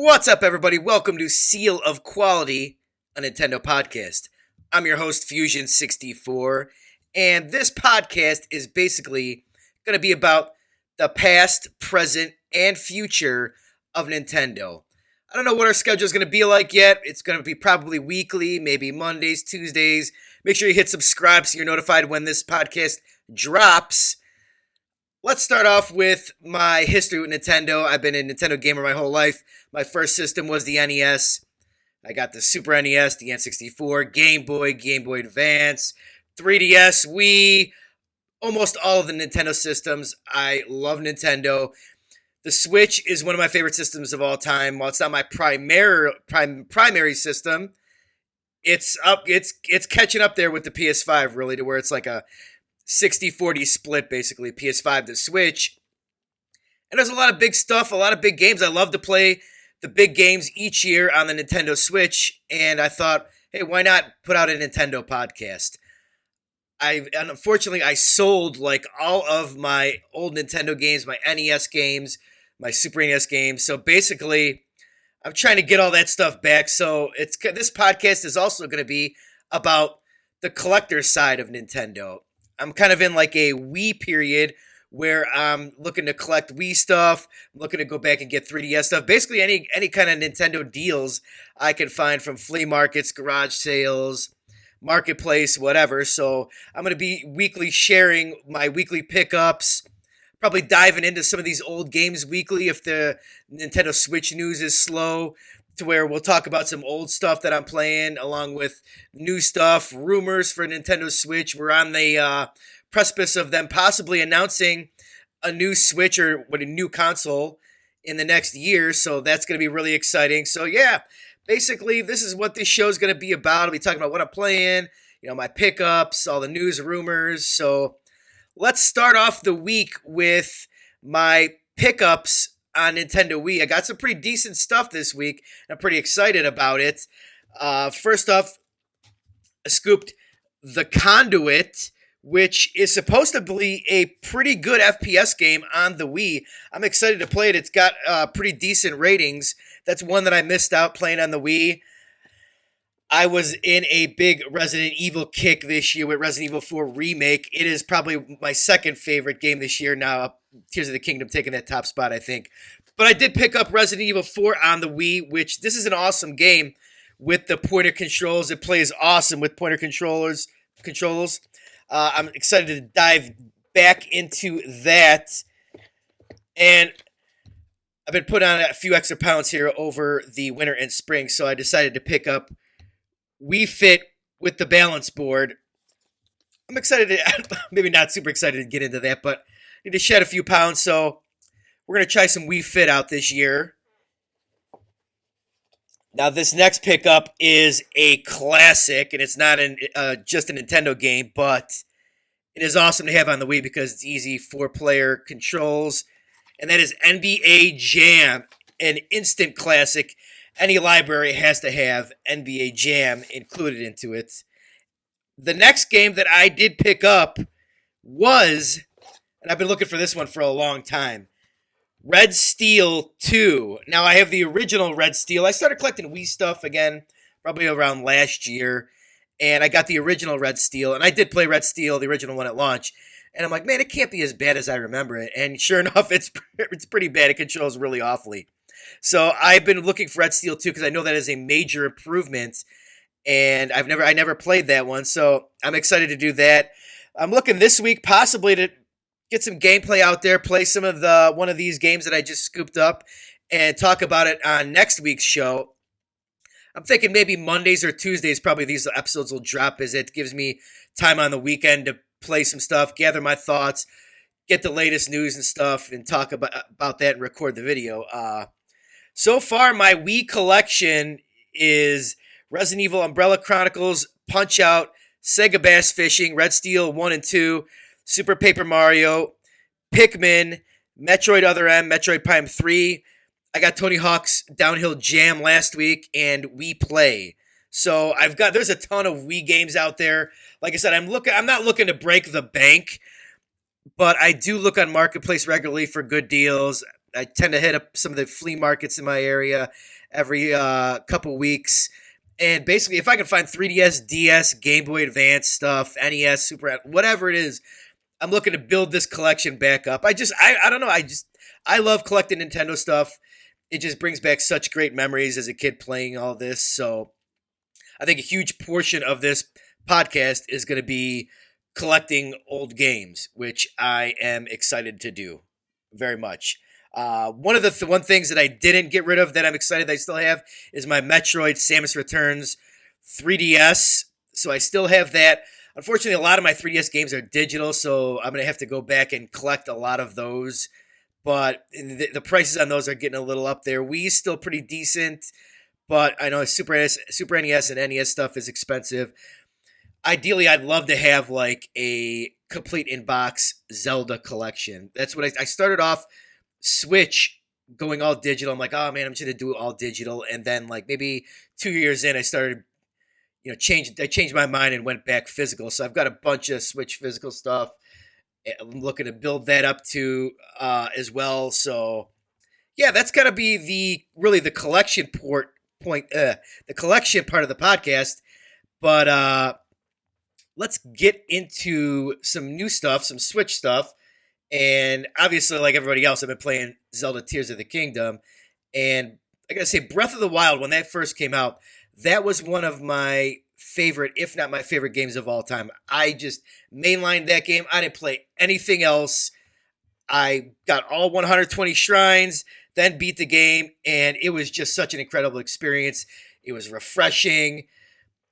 What's up, everybody? Welcome to Seal of Quality, a Nintendo podcast. I'm your host, Fusion64, and this podcast is basically going to be about the past, present, and future of Nintendo. I don't know what our schedule is going to be like yet. It's going to be probably weekly, maybe Mondays, Tuesdays. Make sure you hit subscribe so you're notified when this podcast drops. Let's start off with my history with Nintendo. I've been a Nintendo gamer my whole life. My first system was the NES. I got the Super NES, the N64, Game Boy, Game Boy Advance, 3DS, Wii, almost all of the Nintendo systems. I love Nintendo. The Switch is one of my favorite systems of all time. While it's not my primary system, it's catching up there with the PS5, really, to where it's like a 60-40 split, basically, PS5 to Switch. And there's a lot of big stuff, a lot of big games. I love to play the big games each year on the Nintendo Switch, and I thought, hey, why not put out a Nintendo podcast? Unfortunately, I sold like all of my old Nintendo games, my NES games, my Super NES games. So basically, I'm trying to get all that stuff back. So this podcast is also going to be about the collector side of Nintendo. I'm kind of in like a Wii period where I'm looking to collect Wii stuff. I'm looking to go back and get 3DS stuff. Basically, any kind of Nintendo deals I can find from flea markets, garage sales, marketplace, whatever. So I'm going to be weekly sharing my weekly pickups, probably diving into some of these old games weekly if the Nintendo Switch news is slow, to where we'll talk about some old stuff that I'm playing along with new stuff, rumors for Nintendo Switch. We're on the precipice of them possibly announcing a new Switch or a new console in the next year, so that's going to be really exciting. So yeah, basically this is what this show is going to be about. I'll be talking about what I'm playing, my pickups, all the news, rumors. So let's start off the week with my pickups on Nintendo Wii. I got some pretty decent stuff this week. I'm pretty excited about it. First off, I scooped The Conduit, which is supposed to be a pretty good FPS game on the Wii. I'm excited to play it. It's got pretty decent ratings. That's one that I missed out playing on the Wii. I was in a big Resident Evil kick this year with Resident Evil 4 Remake. It is probably my second favorite game this year now. Tears of the Kingdom taking that top spot, I think. But I did pick up Resident Evil 4 on the Wii, which this is an awesome game with the pointer controls. It plays awesome with pointer controllers. I'm excited to dive back into that. And I've been putting on a few extra pounds here over the winter and spring, so I decided to pick up Wii Fit with the balance board. I'm excited to, maybe not super excited to get into that, but I need to shed a few pounds, so we're going to try some Wii Fit out this year. Now, this next pickup is a classic, and it's not just a Nintendo game, but it is awesome to have on the Wii because it's easy four-player controls, and that is NBA Jam, an instant classic. Any library has to have NBA Jam included into it. The next game that I did pick up was, and I've been looking for this one for a long time, Red Steel 2. Now, I have the original Red Steel. I started collecting Wii stuff again probably around last year, and I got the original Red Steel, and I did play Red Steel, the original one at launch, and I'm like, man, it can't be as bad as I remember it, and sure enough, it's pretty bad. It controls really awfully. So I've been looking for Red Steel 2 because I know that is a major improvement, and I never played that one, so I'm excited to do that. I'm looking this week possibly to get some gameplay out there, play some of one of these games that I just scooped up, and talk about it on next week's show. I'm thinking maybe Mondays or Tuesdays probably these episodes will drop, as it gives me time on the weekend to play some stuff, gather my thoughts, get the latest news and stuff, and talk about that and record the video. So far, my Wii collection is Resident Evil Umbrella Chronicles, Punch-Out, Sega Bass Fishing, Red Steel 1 and 2, Super Paper Mario, Pikmin, Metroid Other M, Metroid Prime 3. I got Tony Hawk's Downhill Jam last week, and Wii Play. So there's a ton of Wii games out there. Like I said, I'm not looking to break the bank, but I do look on Marketplace regularly for good deals. I tend to hit up some of the flea markets in my area, every couple weeks. And basically, if I can find 3DS, DS, Game Boy Advance stuff, NES, Super, whatever it is, I'm looking to build this collection back up. I don't know. I love collecting Nintendo stuff. It just brings back such great memories as a kid playing all this. So I think a huge portion of this podcast is going to be collecting old games, which I am excited to do very much. One of the one things that I didn't get rid of that I'm excited that I still have is my Metroid Samus Returns 3DS. So I still have that. Unfortunately, a lot of my 3DS games are digital, so I'm going to have to go back and collect a lot of those. But the prices on those are getting a little up there. Wii's still pretty decent, but I know Super NES and NES stuff is expensive. Ideally, I'd love to have like a complete in-box Zelda collection. That's what I started off Switch going all digital. I'm like, oh man, I'm just gonna do it all digital. And then like maybe 2 years in, I started, I changed my mind and went back physical. So I've got a bunch of Switch physical stuff. I'm looking to build that up to as well. So yeah, that's gotta be the collection the collection part of the podcast. But let's get into some new stuff, some Switch stuff. And obviously, like everybody else, I've been playing Zelda Tears of the Kingdom. And I gotta say, Breath of the Wild, when that first came out, that was one of my favorite, if not my favorite games of all time. I just mainlined that game. I didn't play anything else. I got all 120 shrines, then beat the game, and it was just such an incredible experience. It was refreshing,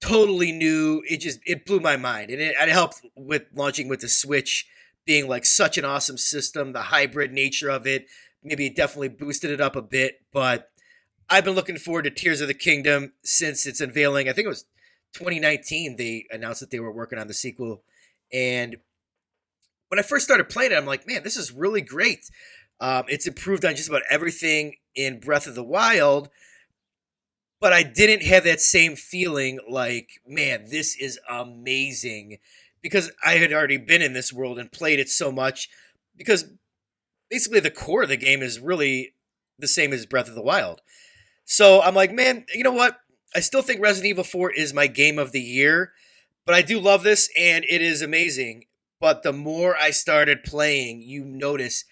totally new. It blew my mind, and it helped with launching with the Switch being like such an awesome system. The hybrid nature of it, maybe it definitely boosted it up a bit. But I've been looking forward to Tears of the Kingdom since its unveiling. I think it was 2019. They announced that they were working on the sequel, and when I first started playing it, I'm like, man, this is really great. It's improved on just about everything in Breath of the Wild, but I didn't have that same feeling like, man, this is amazing because I had already been in this world and played it so much because basically the core of the game is really the same as Breath of the Wild. So I'm like, man, you know what? I still think Resident Evil 4 is my game of the year, but I do love this and it is amazing. But the more I started playing, you notice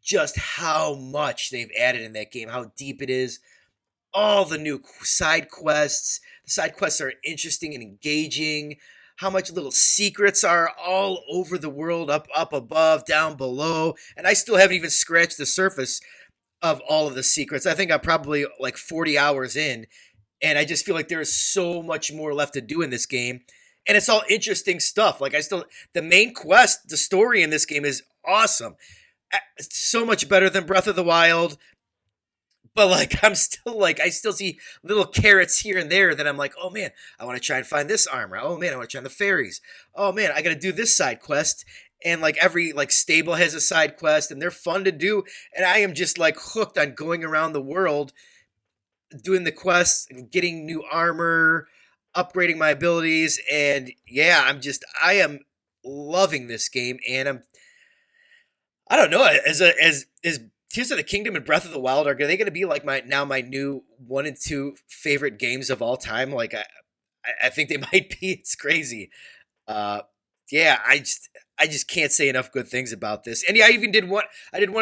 just how much they've added in that game, how deep it is, all the new side quests. The side quests are interesting and engaging. How much little secrets are all over the world, up above, down below, and I still haven't even scratched the surface of all of the secrets. I think I'm probably like 40 hours in, and I just feel like there is so much more left to do in this game, and it's all interesting stuff. Like the main quest, the story in this game is awesome. It's so much better than Breath of the Wild. But like I still see little carrots here and there that I'm like, oh man, I want to try and find this armor. Oh man, I want to try the fairies. Oh man, I got to do this side quest. And like every like stable has a side quest, and they're fun to do. And I am just like hooked on going around the world, doing the quests, and getting new armor, upgrading my abilities, and yeah, I am loving this game, and I don't know as Tears of the Kingdom and Breath of the Wild are they going to be like my new 1 and 2 favorite games of all time? Like I think they might be. It's crazy. Uh, yeah, I just can't say enough good things about this. And yeah, I did one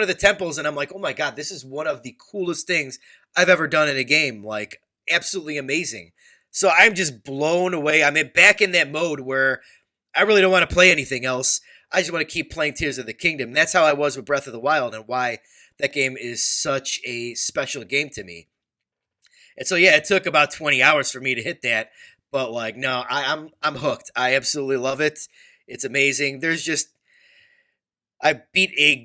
of the temples, and I'm like, oh my god, this is one of the coolest things I've ever done in a game. Like absolutely amazing. So I'm just blown away. I'm back in that mode where I really don't want to play anything else. I just want to keep playing Tears of the Kingdom. That's how I was with Breath of the Wild, and why that game is such a special game to me. And so yeah, it took about 20 hours for me to hit that, but like no, I'm hooked. I absolutely love it. It's amazing. I beat a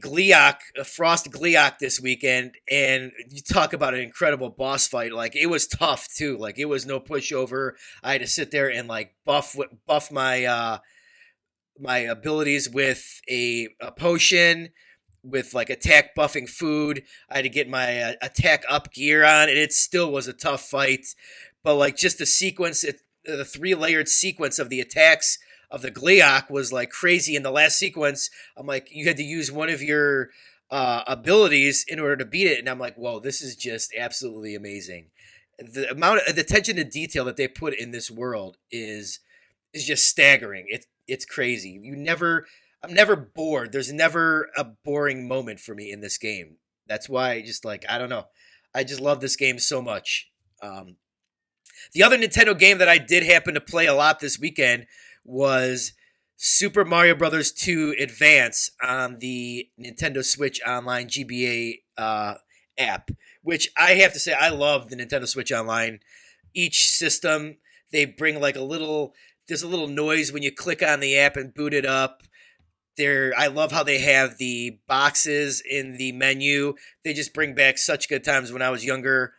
Frost Gleeok this weekend, and you talk about an incredible boss fight. Like it was tough too. Like it was no pushover. I had to sit there and like buff my my abilities with a potion, with like attack buffing food. I had to get my attack up gear on, and it still was a tough fight. But like just the sequence, the 3-layered sequence of the attacks of the Gleeok was like crazy. In the last sequence, I'm like, you had to use one of your abilities in order to beat it, and I'm like, whoa, this is just absolutely amazing. The amount of the attention to detail that they put in this world is just staggering. It's crazy. I'm never bored. There's never a boring moment for me in this game. That's why I just like I don't know. I just love this game so much. Um, the other Nintendo game that I did happen to play a lot this weekend was Super Mario Brothers 2 Advance on the Nintendo Switch Online GBA app, which I have to say I love the Nintendo Switch Online. Each system they bring like a little there's a little noise when you click on the app and boot it up. I love how they have the boxes in the menu. They just bring back such good times when I was younger,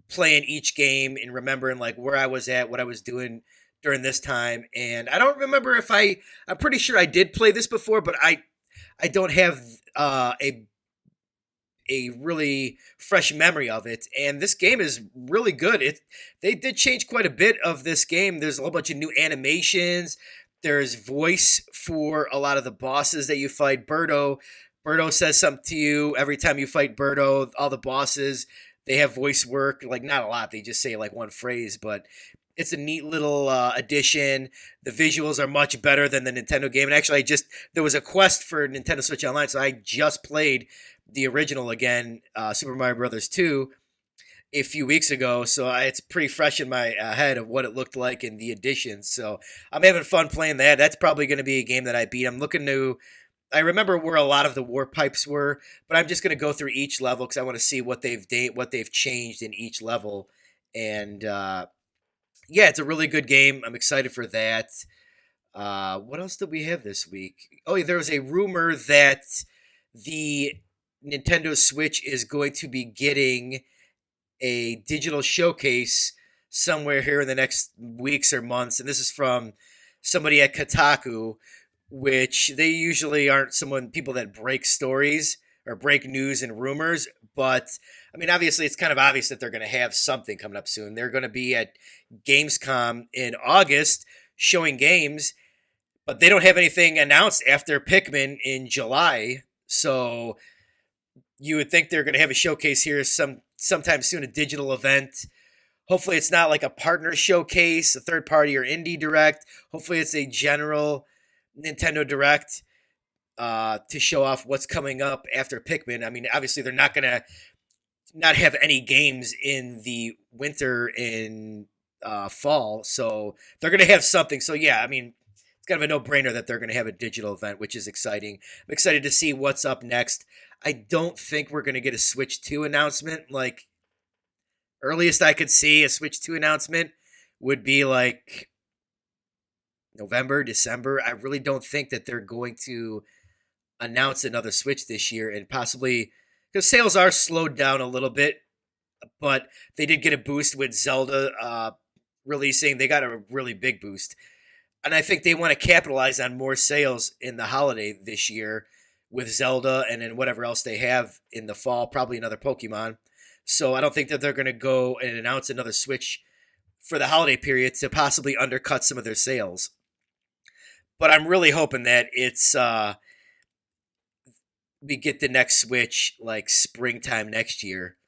playing each game and remembering like where I was at, what I was doing during this time. And I don't remember if I'm pretty sure I did play this before, but I don't have a really fresh memory of it. And this game is really good. They did change quite a bit of this game. There's a whole bunch of new animations. There's voice for a lot of the bosses that you fight. Birdo says something to you every time you fight Birdo. All the bosses, they have voice work. Like, not a lot. They just say like one phrase, but it's a neat little addition. The visuals are much better than the Nintendo game. And actually, there was a quest for Nintendo Switch Online, so I just played the original again, Super Mario Brothers 2, a few weeks ago. So it's pretty fresh in my head of what it looked like in the additions. So I'm having fun playing that. That's probably going to be a game that I beat. I remember where a lot of the warp pipes were, but I'm just going to go through each level because I want to see what they've changed in each level. And yeah, it's a really good game. I'm excited for that. What else did we have this week? Oh, yeah, there was a rumor that the Nintendo Switch is going to be getting a digital showcase somewhere here in the next weeks or months. And this is from somebody at Kotaku, which they usually aren't people that break stories or break news and rumors. But I mean, obviously, it's kind of obvious that they're going to have something coming up soon. They're going to be at Gamescom in August showing games, but they don't have anything announced after Pikmin in July. So you would think they're going to have a showcase here sometime soon, a digital event. Hopefully, it's not like a partner showcase, a third party or indie direct. Hopefully, it's a general Nintendo Direct to show off what's coming up after Pikmin. I mean, obviously, they're not going to not have any games in the winter and fall, so they're going to have something. So yeah, I mean, it's kind of a no-brainer that they're going to have a digital event, which is exciting. I'm excited to see what's up next. I don't think we're going to get a Switch 2 announcement. Like, earliest I could see a Switch 2 announcement would be like November, December. I really don't think that they're going to announce another Switch this year, and possibly because sales are slowed down a little bit, but they did get a boost with Zelda releasing. They got a really big boost. And I think they want to capitalize on more sales in the holiday this year with Zelda and then whatever else they have in the fall, probably another Pokemon. So I don't think that they're going to go and announce another Switch for the holiday period to possibly undercut some of their sales. But I'm really hoping that we get the next Switch like springtime next year,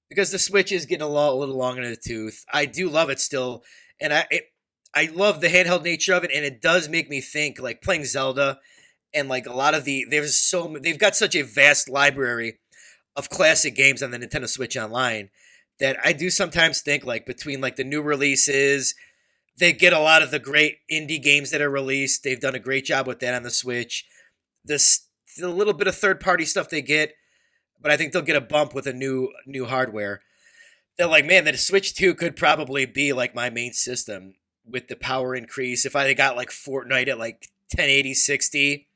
because the Switch is getting a little long in the tooth. I do love it still, and I love the handheld nature of it, and it does make me think like playing Zelda and like a lot of they've got such a vast library of classic games on the Nintendo Switch Online that I do sometimes think like between like the new releases, they get a lot of the great indie games that are released. They've done a great job with that on the Switch. The little bit of third party stuff they get, but I think they'll get a bump with a new hardware. They're like, man, the Switch 2 could probably be like my main system with the power increase. If I got like Fortnite at like 1080 60,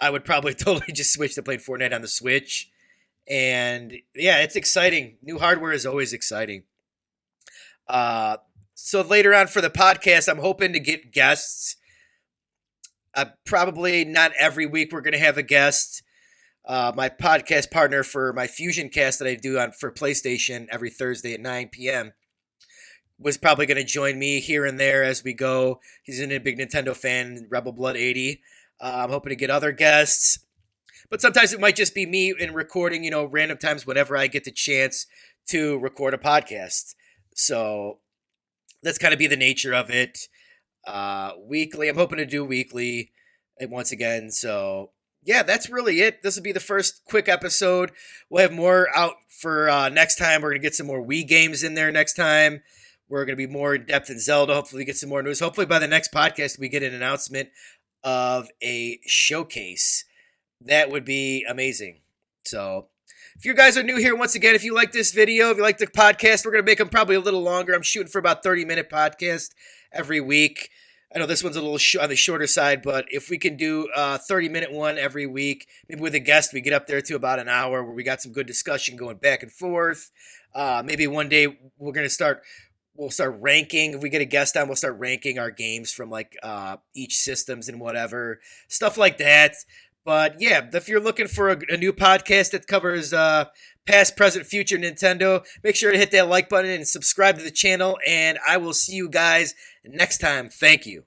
I would probably totally just switch to playing Fortnite on the Switch. And yeah, it's exciting. New hardware is always exciting. So later on for the podcast, I'm hoping to get guests. Probably not every week we're going to have a guest. My podcast partner for my Fusion cast that I do for PlayStation every Thursday at 9 p.m. was probably going to join me here and there as we go. He's a big Nintendo fan, Rebel Blood 80. I'm hoping to get other guests. But sometimes it might just be me in recording, random times whenever I get the chance to record a podcast. So that's kind of be the nature of it. Weekly, I'm hoping to do weekly once again. So yeah, that's really it. This will be the first quick episode. We'll have more out for next time. We're going to get some more Wii games in there next time. We're going to be more in depth in Zelda. Hopefully, get some more news. Hopefully, by the next podcast, we get an announcement of a showcase. That would be amazing. So, if you guys are new here, once again, if you like this video, if you like the podcast, we're going to make them probably a little longer. I'm shooting for about 30-minute podcast every week. I know this one's a little on the shorter side, but if we can do a 30-minute one every week, maybe with a guest, we get up there to about an hour where we got some good discussion going back and forth. Maybe one day we'll start ranking. If we get a guest on, we'll start ranking our games from like each systems and whatever, stuff like that. But yeah, if you're looking for a new podcast that covers past, present, future Nintendo, make sure to hit that like button and subscribe to the channel. And I will see you guys next time. Thank you.